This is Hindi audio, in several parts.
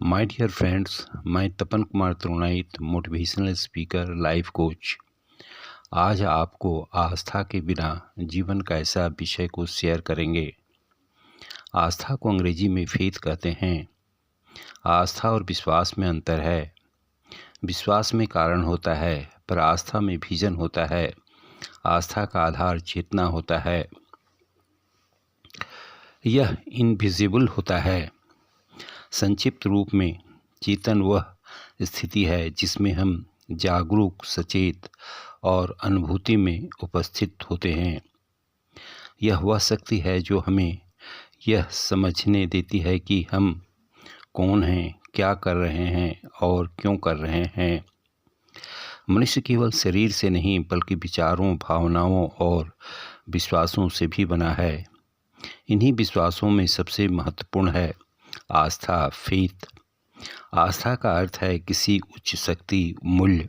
माय डियर फ्रेंड्स, मैं Tapan Kumar Tarunait, motivational speaker, life coach. आज आपको आस्था के बिना जीवन कैसा विषय को शेयर करेंगे। आस्था को अंग्रेजी में फेथ कहते हैं। आस्था और विश्वास में अंतर है। विश्वास में कारण होता है, पर आस्था में विजन होता है। आस्था का आधार चेतना होता है, यह इनविजिबल होता है। संक्षिप्त रूप में चेतन वह स्थिति है जिसमें हम जागरूक, सचेत और अनुभूति में उपस्थित होते हैं। यह वह शक्ति है जो हमें यह समझने देती है कि हम कौन हैं, क्या कर रहे हैं और क्यों कर रहे हैं। मनुष्य केवल शरीर से नहीं बल्कि विचारों, भावनाओं और विश्वासों से भी बना है। इन्हीं विश्वासों में सबसे महत्वपूर्ण है आस्था, फेथ। आस्था का अर्थ है किसी उच्च शक्ति, मूल्य,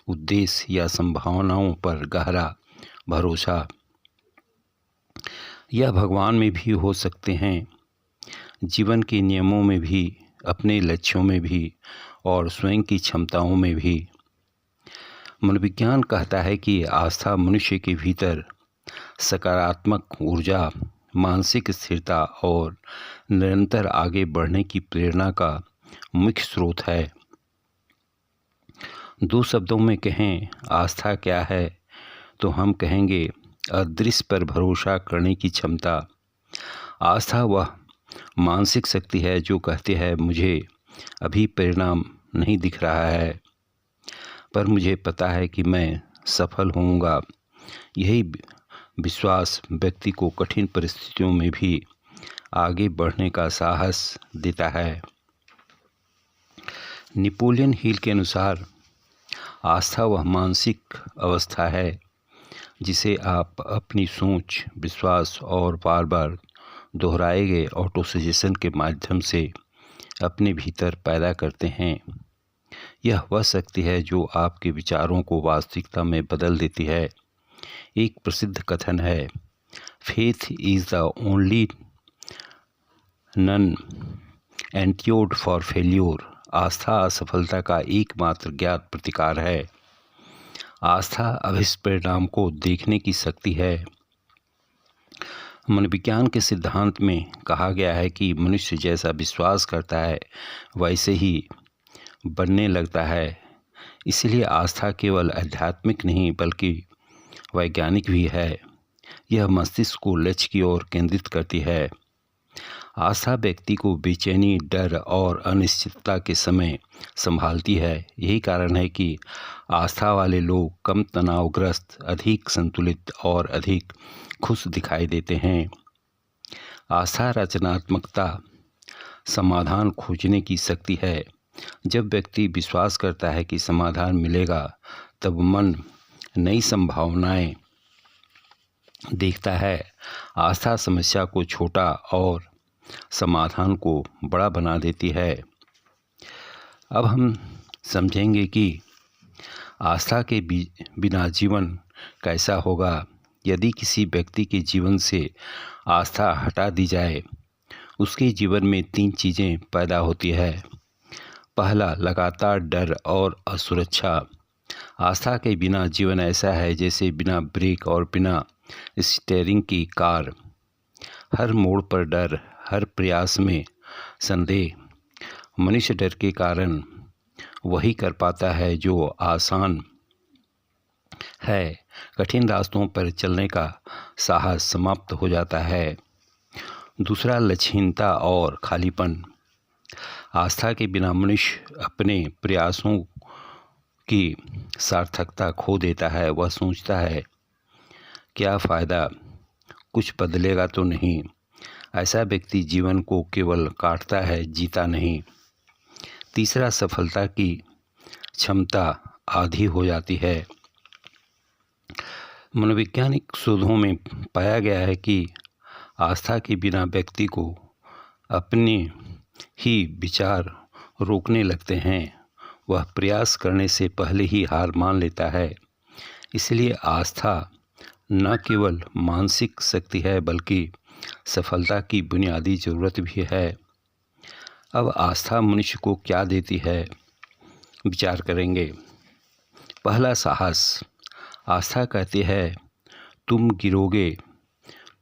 उद्देश्य या संभावनाओं पर गहरा भरोसा। यह भगवान में भी हो सकते हैं, जीवन के नियमों में भी, अपने लक्ष्यों में भी और स्वयं की क्षमताओं में भी। मनोविज्ञान कहता है कि आस्था मनुष्य के भीतर सकारात्मक ऊर्जा, मानसिक स्थिरता और निरंतर आगे बढ़ने की प्रेरणा का मुख्य स्रोत है। दो शब्दों में कहें आस्था क्या है, तो हम कहेंगे अदृश्य पर भरोसा करने की क्षमता। आस्था वह मानसिक शक्ति है जो कहती है मुझे अभी परिणाम नहीं दिख रहा है, पर मुझे पता है कि मैं सफल होऊंगा। यही विश्वास व्यक्ति को कठिन परिस्थितियों में भी आगे बढ़ने का साहस देता है। नेपोलियन हिल के अनुसार आस्था वह मानसिक अवस्था है जिसे आप अपनी सोच, विश्वास और बार बार दोहराए गए ऑटो सजेशन के माध्यम से अपने भीतर पैदा करते हैं। यह वह शक्ति है जो आपके विचारों को वास्तविकता में बदल देती है। एक प्रसिद्ध कथन है, faith is the only known antidote for failure. आस्था असफलता का एकमात्र ज्ञात प्रतिकार है। आस्था अभीष्ट परिणाम को देखने की शक्ति है। मनोविज्ञान के सिद्धांत में कहा गया है कि मनुष्य जैसा विश्वास करता है वैसे ही बनने लगता है। इसलिए आस्था केवल आध्यात्मिक नहीं बल्कि वैज्ञानिक भी है। यह मस्तिष्क को लक्ष्य की ओर केंद्रित करती है। आस्था व्यक्ति को बेचैनी, डर और अनिश्चितता के समय संभालती है। यही कारण है कि आस्था वाले लोग कम तनावग्रस्त, अधिक संतुलित और अधिक खुश दिखाई देते हैं। आस्था रचनात्मकता, समाधान खोजने की शक्ति है। जब व्यक्ति विश्वास करता है कि समाधान मिलेगा, तब मन नई संभावनाएं देखता है। आस्था समस्या को छोटा और समाधान को बड़ा बना देती है। अब हम समझेंगे कि आस्था के बिना जीवन कैसा होगा। यदि किसी व्यक्ति के जीवन से आस्था हटा दी जाए, उसके जीवन में तीन चीज़ें पैदा होती है। पहला, लगातार डर और असुरक्षा। आस्था के बिना जीवन ऐसा है जैसे बिना ब्रेक और बिना स्टीयरिंग की कार। हर मोड़ पर डर, हर प्रयास में संदेह। मनुष्य डर के कारण वही कर पाता है जो आसान है। कठिन रास्तों पर चलने का साहस समाप्त हो जाता है। दूसरा, लक्ष्यहीनता और खालीपन। आस्था के बिना मनुष्य अपने प्रयासों की सार्थकता खो देता है। वह सोचता है, क्या फ़ायदा, कुछ बदलेगा तो नहीं। ऐसा व्यक्ति जीवन को केवल काटता है, जीता नहीं। तीसरा, सफलता की क्षमता आधी हो जाती है। मनोवैज्ञानिक शोधों में पाया गया है कि आस्था के बिना व्यक्ति को अपने ही विचार रोकने लगते हैं। वह प्रयास करने से पहले ही हार मान लेता है। इसलिए आस्था न केवल मानसिक शक्ति है बल्कि सफलता की बुनियादी ज़रूरत भी है। अब आस्था मनुष्य को क्या देती है, विचार करेंगे। पहला, साहस। आस्था कहती है तुम गिरोगे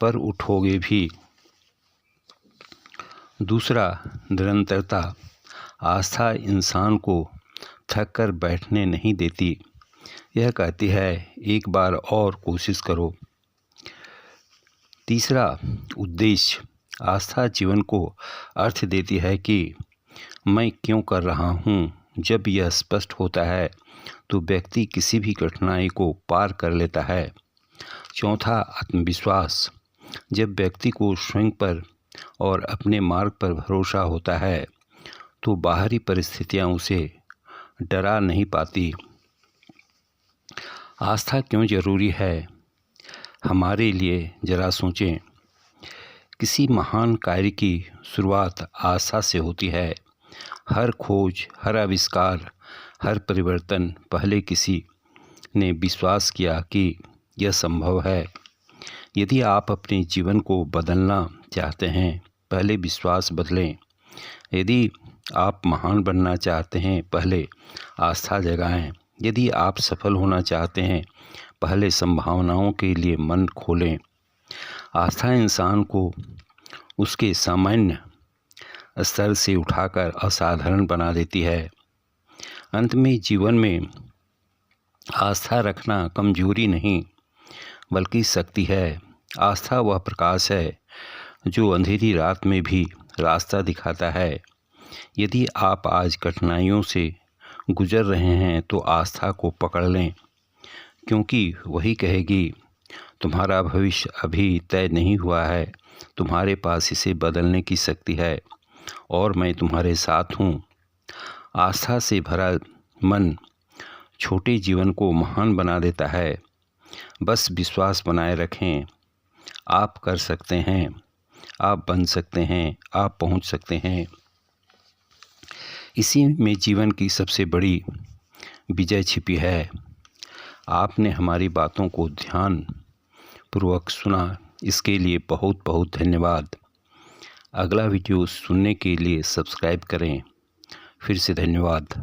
पर उठोगे भी। दूसरा, निरंतरता। आस्था इंसान को थक कर बैठने नहीं देती, यह कहती है एक बार और कोशिश करो। तीसरा, उद्देश्य। आस्था जीवन को अर्थ देती है कि मैं क्यों कर रहा हूँ। जब यह स्पष्ट होता है तो व्यक्ति किसी भी कठिनाई को पार कर लेता है। चौथा, आत्मविश्वास। जब व्यक्ति को स्वयं पर और अपने मार्ग पर भरोसा होता है तो बाहरी परिस्थितियाँ उसे डरा नहीं पाती। आस्था क्यों जरूरी है हमारे लिए, जरा सोचें। किसी महान कार्य की शुरुआत आस्था से होती है। हर खोज, हर आविष्कार, हर परिवर्तन पहले किसी ने विश्वास किया कि यह संभव है। यदि आप अपने जीवन को बदलना चाहते हैं, पहले विश्वास बदलें। यदि आप महान बनना चाहते हैं, पहले आस्था जगाएं। यदि आप सफल होना चाहते हैं, पहले संभावनाओं के लिए मन खोलें। आस्था इंसान को उसके सामान्य स्तर से उठाकर असाधारण बना देती है। अंत में जीवन में आस्था रखना कमजोरी नहीं बल्कि शक्ति है। आस्था वह प्रकाश है जो अंधेरी रात में भी रास्ता दिखाता है। यदि आप आज कठिनाइयों से गुजर रहे हैं तो आस्था को पकड़ लें, क्योंकि वही कहेगी तुम्हारा भविष्य अभी तय नहीं हुआ है, तुम्हारे पास इसे बदलने की शक्ति है और मैं तुम्हारे साथ हूँ। आस्था से भरा मन छोटे जीवन को महान बना देता है। बस विश्वास बनाए रखें। आप कर सकते हैं, आप बन सकते हैं, आप पहुँच सकते हैं। इसी में जीवन की सबसे बड़ी विजय छिपी है। आपने हमारी बातों को ध्यान पूर्वक सुना, इसके लिए बहुत बहुत धन्यवाद। अगला वीडियो सुनने के लिए सब्सक्राइब करें। फिर से धन्यवाद।